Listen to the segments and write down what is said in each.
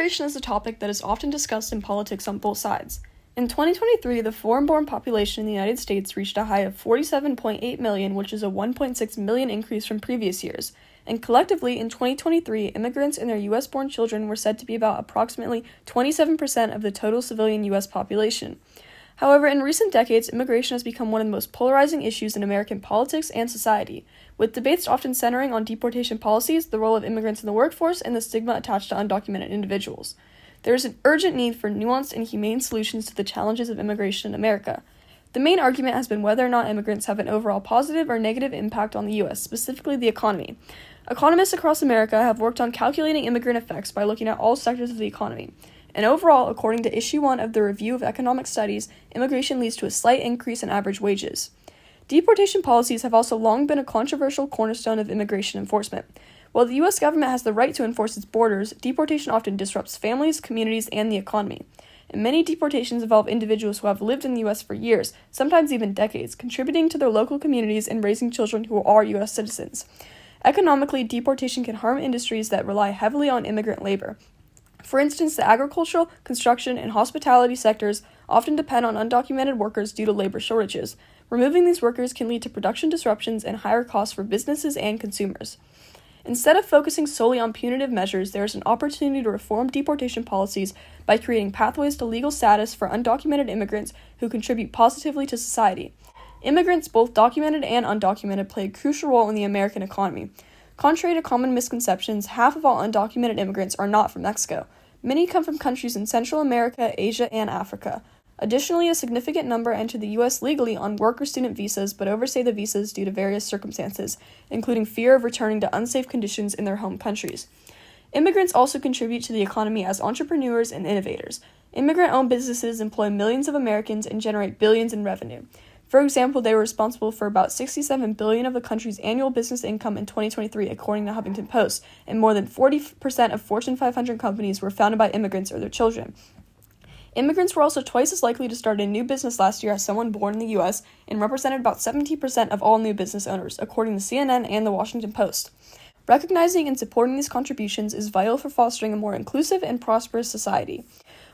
Immigration is a topic that is often discussed in politics on both sides. In 2023, the foreign-born population in the United States reached a high of 47.8 million, which is a 1.6 million increase from previous years. And collectively, in 2023, immigrants and their U.S.-born children were said to be about approximately 27% of the total civilian U.S. population. However, in recent decades, immigration has become one of the most polarizing issues in American politics and society, with debates often centering on deportation policies, the role of immigrants in the workforce, and the stigma attached to undocumented individuals. There is an urgent need for nuanced and humane solutions to the challenges of immigration in America. The main argument has been whether or not immigrants have an overall positive or negative impact on the U.S., specifically the economy. Economists across America have worked on calculating immigrant effects by looking at all sectors of the economy. And overall, according to Issue 1 of the Review of Economic Studies, immigration leads to a slight increase in average wages. Deportation policies have also long been a controversial cornerstone of immigration enforcement. While the U.S. government has the right to enforce its borders, deportation often disrupts families, communities, and the economy. And many deportations involve individuals who have lived in the U.S. for years, sometimes even decades, contributing to their local communities and raising children who are U.S. citizens. Economically, deportation can harm industries that rely heavily on immigrant labor. For instance, the agricultural, construction, and hospitality sectors often depend on undocumented workers due to labor shortages. Removing these workers can lead to production disruptions and higher costs for businesses and consumers. Instead of focusing solely on punitive measures, there is an opportunity to reform deportation policies by creating pathways to legal status for undocumented immigrants who contribute positively to society. Immigrants, both documented and undocumented, play a crucial role in the American economy. Contrary to common misconceptions, half of all undocumented immigrants are not from Mexico. Many come from countries in Central America, Asia, and Africa. Additionally, a significant number enter the U.S. legally on work or student visas but overstay the visas due to various circumstances, including fear of returning to unsafe conditions in their home countries. Immigrants also contribute to the economy as entrepreneurs and innovators. Immigrant-owned businesses employ millions of Americans and generate billions in revenue. For example, they were responsible for about $67 billion of the country's annual business income in 2023, according to Huffington Post, and more than 40% of Fortune 500 companies were founded by immigrants or their children. Immigrants were also twice as likely to start a new business last year as someone born in the U.S. and represented about 17% of all new business owners, according to CNN and The Washington Post. Recognizing and supporting these contributions is vital for fostering a more inclusive and prosperous society.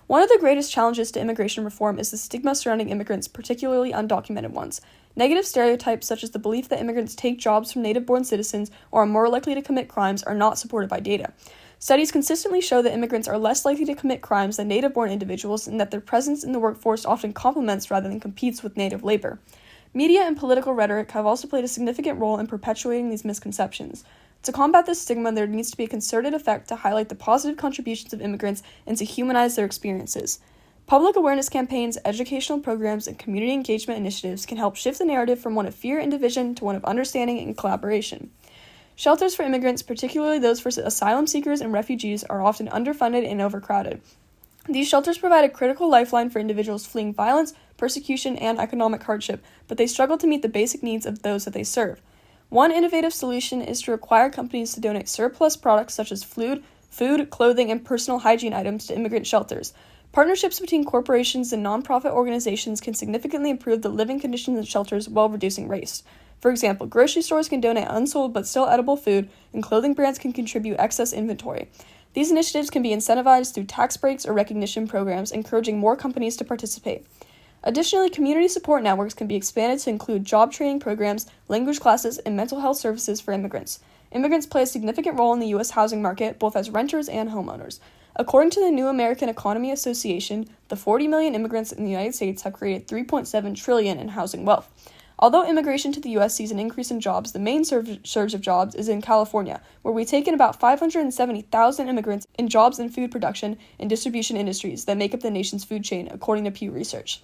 One of the greatest challenges to immigration reform is the stigma surrounding immigrants, particularly undocumented ones. Negative stereotypes such as the belief that immigrants take jobs from native-born citizens or are more likely to commit crimes are not supported by data. Studies consistently show that immigrants are less likely to commit crimes than native-born individuals and that their presence in the workforce often complements rather than competes with native labor. Media and political rhetoric have also played a significant role in perpetuating these misconceptions. To combat this stigma, there needs to be a concerted effort to highlight the positive contributions of immigrants and to humanize their experiences. Public awareness campaigns, educational programs, and community engagement initiatives can help shift the narrative from one of fear and division to one of understanding and collaboration. Shelters for immigrants, particularly those for asylum seekers and refugees, are often underfunded and overcrowded. These shelters provide a critical lifeline for individuals fleeing violence, persecution, and economic hardship, but they struggle to meet the basic needs of those that they serve. One innovative solution is to require companies to donate surplus products such as food, clothing, and personal hygiene items to immigrant shelters. Partnerships between corporations and nonprofit organizations can significantly improve the living conditions in shelters while reducing waste. For example, grocery stores can donate unsold but still edible food, and clothing brands can contribute excess inventory. These initiatives can be incentivized through tax breaks or recognition programs, encouraging more companies to participate. Additionally, community support networks can be expanded to include job training programs, language classes, and mental health services for immigrants. Immigrants play a significant role in the U.S. housing market, both as renters and homeowners. According to the New American Economy Association, the 40 million immigrants in the United States have created $3.7 trillion in housing wealth. Although immigration to the U.S. sees an increase in jobs, the main surge of jobs is in California, where we've taken about 570,000 immigrants in jobs in food production and distribution industries that make up the nation's food chain, according to Pew Research.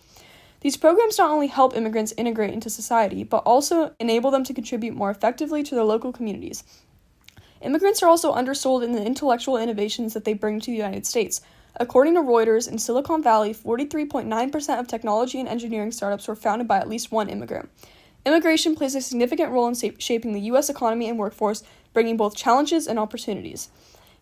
These programs not only help immigrants integrate into society, but also enable them to contribute more effectively to their local communities. Immigrants are also undersold in the intellectual innovations that they bring to the United States. According to Reuters, in Silicon Valley, 43.9% of technology and engineering startups were founded by at least one immigrant. Immigration plays a significant role in shaping the U.S. economy and workforce, bringing both challenges and opportunities.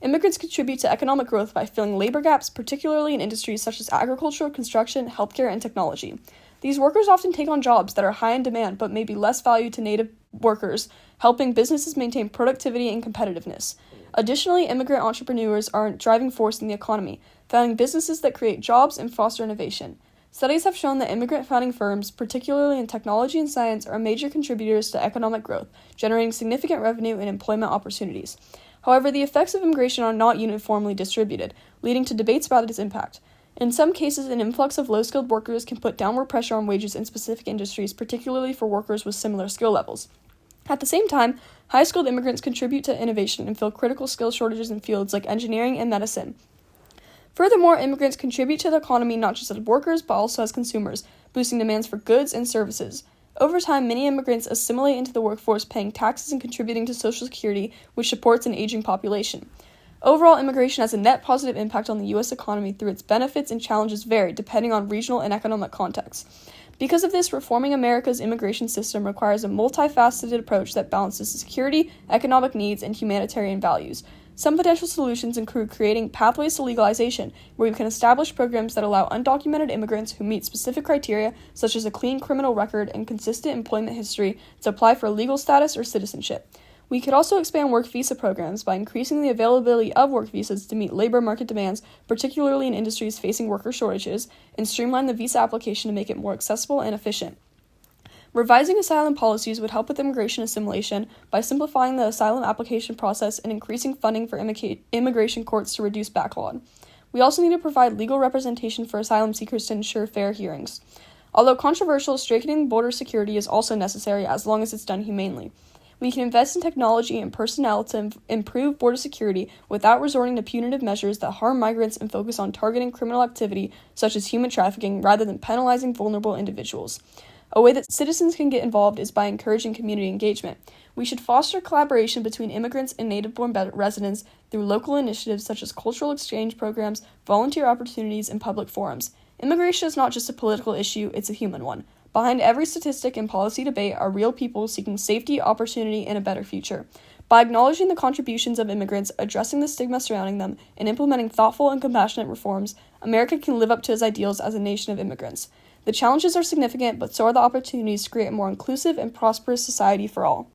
Immigrants contribute to economic growth by filling labor gaps, particularly in industries such as agriculture, construction, healthcare, and technology. These workers often take on jobs that are high in demand but may be less valued to native workers, helping businesses maintain productivity and competitiveness. Additionally, immigrant entrepreneurs are a driving force in the economy, founding businesses that create jobs and foster innovation. Studies have shown that immigrant founding firms, particularly in technology and science, are major contributors to economic growth, generating significant revenue and employment opportunities. However, the effects of immigration are not uniformly distributed, leading to debates about its impact. In some cases, an influx of low-skilled workers can put downward pressure on wages in specific industries, particularly for workers with similar skill levels. At the same time, high-skilled immigrants contribute to innovation and fill critical skill shortages in fields like engineering and medicine. Furthermore, immigrants contribute to the economy not just as workers, but also as consumers, boosting demands for goods and services. Over time, many immigrants assimilate into the workforce, paying taxes and contributing to Social Security, which supports an aging population. Overall, immigration has a net positive impact on the U.S. economy through its benefits and challenges vary depending on regional and economic contexts. Because of this, reforming America's immigration system requires a multifaceted approach that balances security, economic needs, and humanitarian values. Some potential solutions include creating pathways to legalization, where we can establish programs that allow undocumented immigrants who meet specific criteria, such as a clean criminal record and consistent employment history, to apply for legal status or citizenship. We could also expand work visa programs by increasing the availability of work visas to meet labor market demands, particularly in industries facing worker shortages, and streamline the visa application to make it more accessible and efficient. Revising asylum policies would help with immigration assimilation by simplifying the asylum application process and increasing funding for immigration courts to reduce backlog. We also need to provide legal representation for asylum seekers to ensure fair hearings. Although controversial, strengthening border security is also necessary as long as it's done humanely. We can invest in technology and personnel to improve border security without resorting to punitive measures that harm migrants and focus on targeting criminal activity such as human trafficking rather than penalizing vulnerable individuals. A way that citizens can get involved is by encouraging community engagement. We should foster collaboration between immigrants and native-born residents through local initiatives such as cultural exchange programs, volunteer opportunities, and public forums. Immigration is not just a political issue, it's a human one. Behind every statistic and policy debate are real people seeking safety, opportunity, and a better future. By acknowledging the contributions of immigrants, addressing the stigma surrounding them, and implementing thoughtful and compassionate reforms, America can live up to its ideals as a nation of immigrants. The challenges are significant, but so are the opportunities to create a more inclusive and prosperous society for all.